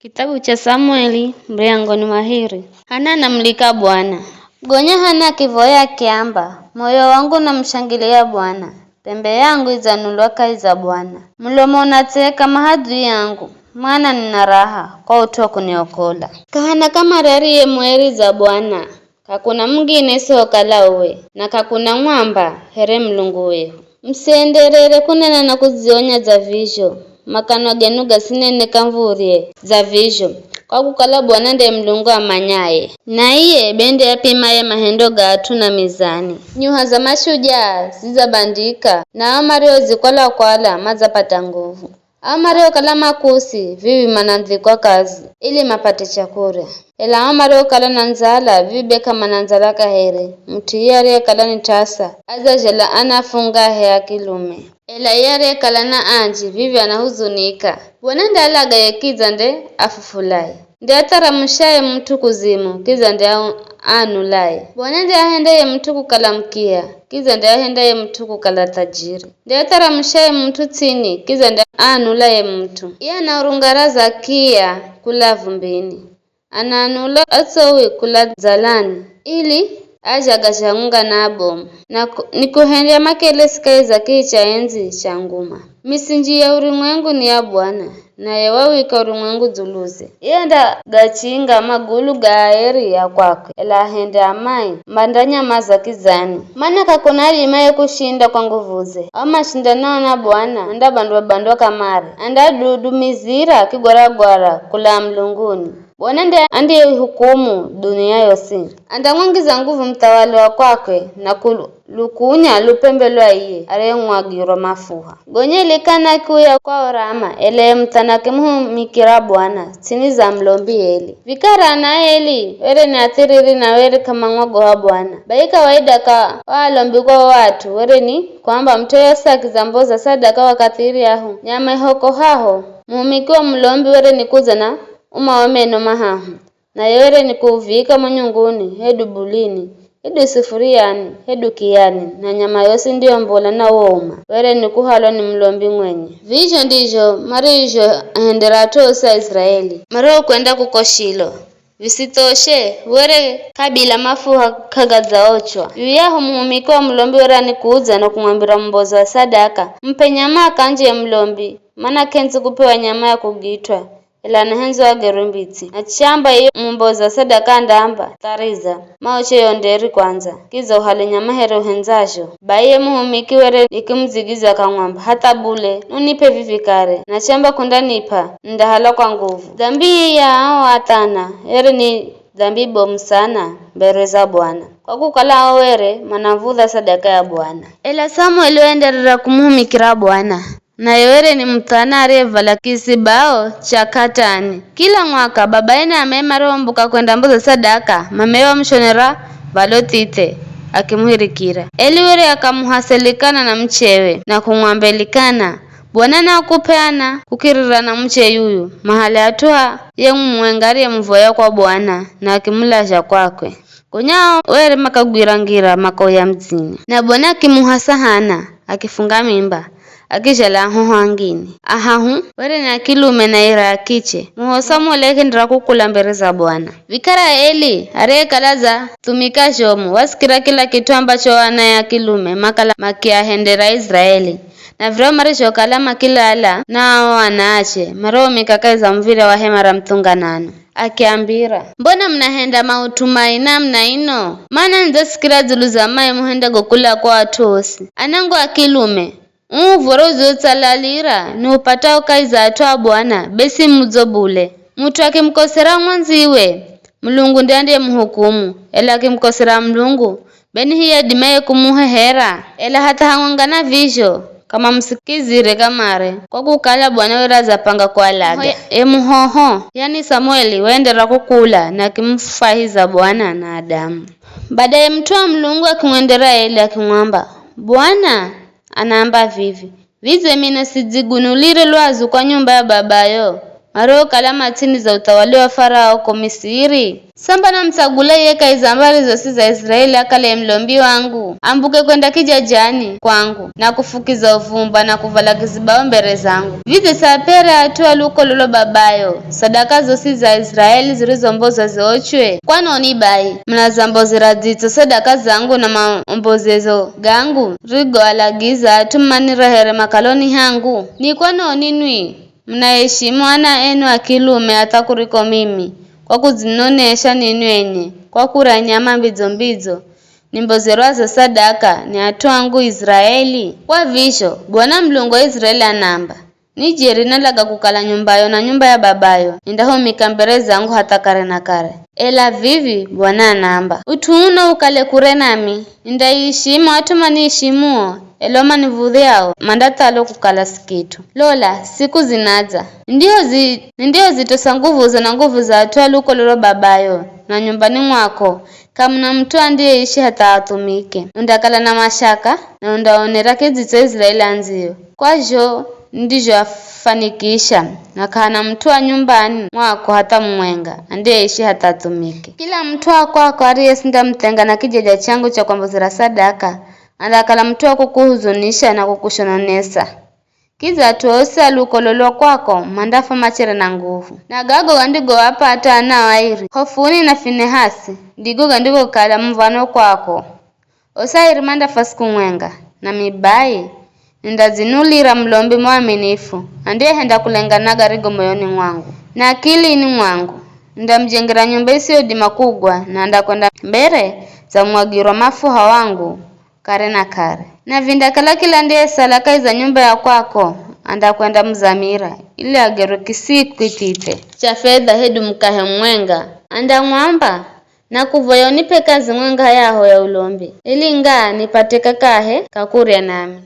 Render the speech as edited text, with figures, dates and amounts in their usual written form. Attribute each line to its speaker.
Speaker 1: Kitabu cha Samueli mliangoni mahiri. Hana namlika Bwana. Gonya Hana kivoya kiamba, moyo wangu namshangilia Bwana. Pembe yangu izanulwa kaiza Bwana. Mlomo unateka mahadui yangu, maana nina raha kwa uto kuniokola. Kahana kama rari mweri za Bwana. Kakuna mwingine sokala uwe, na kakuna mwamba here mlungu wehu. Msienderere kunena na kuzionya za visho. Makano genu gasinene kamvurie za visho. Kwa kukala Bwana ndiye mlungu amanyaye. Na iye bende yapimaye mahendo gatu na mizani. Nyuha za mashujaa zizabandika, na amario zikola kwala mazapata nguvu. Amario kala makusi vivi mananzikwa kazi ili mapate chakura. Ela amario kala nanzala vibe kama nanzala kahere. Mtu yare kala nitasa azajela anafunga hea kilume. Ela yare kala na anji vivi anahuzunika. Bwana ndiye alaga kiza nde afufulai. Ndiye ataramushaye mtu kuzimu kiza ndiye anulaye. Bwana ndiye ahendaye mtu kukalamkia kiza ndiye ahendaye mtu kukala tajiri. Ndiye ataramushaye mtu chini kiza ndiye anulaye mtu. Iye anaurungaraza kia kula vumbini. Ananula atsowe kula zalani ili ajagashangunga na bomu. Na nikuhendea makele sikai za kicha enzi changuma. Misinji ya urimwengu ni ya Bwana, na yewawika urimwengu zuluze. Yenda gachinga magulu gaeri ya kwake, ela hende amai mbandanya maza kizani. Mana kakunari imaye kushinda kwa nguvuze. Ama shindanao na Bwana, anda bandwa kamari. Anda dudu mizira kigwara kula mlunguni. Bwana ndiye hukumu dunia yose. Anda mwangiza nguvu mtawali wa kwake na lukunya lupembe lwa iye arengwagiro mafuha. Gonye likana kuya kwa orama ele mtanake mikira Bwana chini za mlombi eli. Vikara na eli were ni atiriri na were kama ngwago wa Bwana. Baika waida ka walombi kwa watu were ni kwamba mtoyo saki zamboza sadaka wakatiri ahu. Nyama hoko haho mumikiwa mlombi were ni kuza na umawameno mahahu. Na yore ni kuvika manyunguni, hedu bulini, hedu sifuriani, hedu kiani, na nyama yosi ndiyo mbola na woma. Were ni kuhalo ni mlombi mwenye. Visho ndijo, marijo henderato sa Israeli. Maro kwenda kukoshilo. Visitoshe, were kabila mafuha kagaza ochwa. Yuyaho mumikwa mlombi wera ni kuuza na kumwambira mbozo wa sadaka. Mpe nyama kanje mlombi, mana kenzi kupewa nyama ya kugitwa. Ila nahenzo wa gerumbiti. Na chamba iyo mumboza sadaka ndamba. Tariza. Maoche yonderi kwanza. Kiza uhali nyamahere uhenzajo. Baye muhumiki were ikimzigiza kangwamba. Hata bule. Nunipe vivikare. Na chamba kundanipa. Ndahala kwa nguvu. Dhambi ya hao atana. Ere ni dhambi bomu sana. Bereza Bwana. Kwa kukala were manavudha sadaka ya Bwana. Ela Samueli wenderera kumuhumikira Bwana. Na yewere ni mtana arevala kisibao cha katani. Kila mwaka babaene amema rombuka kwenda mbuza sadaka. Mamewa mshonera valotite akimuhirikira. Eliwere akamuhaselikana na mchewe na kumwambelikana. Bwana na kupeana kukirira na mche yuyu. Mahali atua ye mwengari mvoya kwa Bwana na akimulasha kwakwe. Kunyao were makagwirangira makoya mzini. Na Bwana akimuhasa Hana akifunga mimba. Akijala hangini. Ahahu, were na kilume na ira akiche. Muhosa mweleke ndra kukula mbere za Bwana. Vikara eli, are kalaza, tumika jomu. Wasikira kila kitu ambacho wana ya kilume, makala makia hendera Israeli. Na vreo marisho kalama kila ala, na wanaache. Maroo mikaka za mvira wa hemara mtunganano. Akiambira, mbona mnahenda mautumai na mnaino? Mana nzasikira zuluza mae muhenda gokula kwa atosi. Anangu akilume. Vorozo talalira ni upatao kaiza atwa Bwana besi mzobule. Mtu akimkosera mwanziwe Mlungu ndiye mhukumu. Ela akimkosera Mlungu beni hiya dimaye kumuhehera. Ela hata hangongana visho kama msikizire kamare. Kwa kukala Bwana wera zapanga kwa laga. Muhoho yani Samueli wendera kukula na kimfahiza Bwana na Adamu. Baadaye mtu wa Mlungu akimwendera Eli akimwamba, Bwana anaamba vivi. Vize mina sijigunulire lwazu kwa nyumba ya babayo. maroo kalama tini za utawali wa Farao ko Misiri. Samba na msagula yeka izambari zosi za Israeli akale mlombi wangu ambuke kwenda kijajani kwangu na kufukiza uvumba na kuvala kizibao mbere zangu. Vize sapere hatua luko lolo babayo sadaka zosi za Israeli zilizomboza ziochwe kwano ni bai mnazambozi radito sadaka zangu na maombozezo gangu rigo alagiza atumani rahere makaloni hangu ni kwano ninwi mnaheshimu ana enu akilume hata kuriko mimi kwa kuzinonesha ninwenye kwa kura nyama mbizo nimbozerwazo sadaka ni atuangu Israeli. Kwa visho Bwana Mlungu wa Israeli anamba nijeri nalaga kukala nyumbayo na nyumba ya babayo indaho mikambere zangu hata kare na kare. Ela vivi Bwana anamba utuuna ukale kure nami indaishimo atuma niishimuo eloma nivudhiao mandatalo kukala sikitu. Lola siku zinaza ndio zitosa nguvu za na nguvu za atua luko lolo babayo na nyumbani mwako kamuna mtu ndiye ishi hata atumike undakala na mashaka na undaonera kizito Israeli anzio kwajo ndijo afanikisha na kana mtu wa nyumbani mwako hata mwenga ndiye ishi hata atumike. Kila mtu wako aliyesinda mtenga na kijeja changu cha kwambozera sadaka andakala mtu wa kukuhuzunisha na kukushononesa kiza tuosa lukololo kwako mandafa machere na nguvu na gago gandigo hapa hata na wairi Hofuni na Finehasi ndigo gandigo kala mvano kwako osairi mandafa siku mwenga na mibai ndazinulira mlombi mwaminifu ndiye henda kulenganaga rigo moyoni mwangu na akili ni mwangu ndamjengera nyumba isiyo dima kugwa na ndakwenda mbere za mwagiro mafuha wangu kare na kare na vindakala kila ndiye salaka za nyumba ya kwako andakwenda mzamira ili agero kisiku itite cha fedha hedu mkahe mwenga anda mwamba na kuvoyo nipe kazi mwenga yaho ya ulombi ili ngaa nipate kakahe kakuria nami.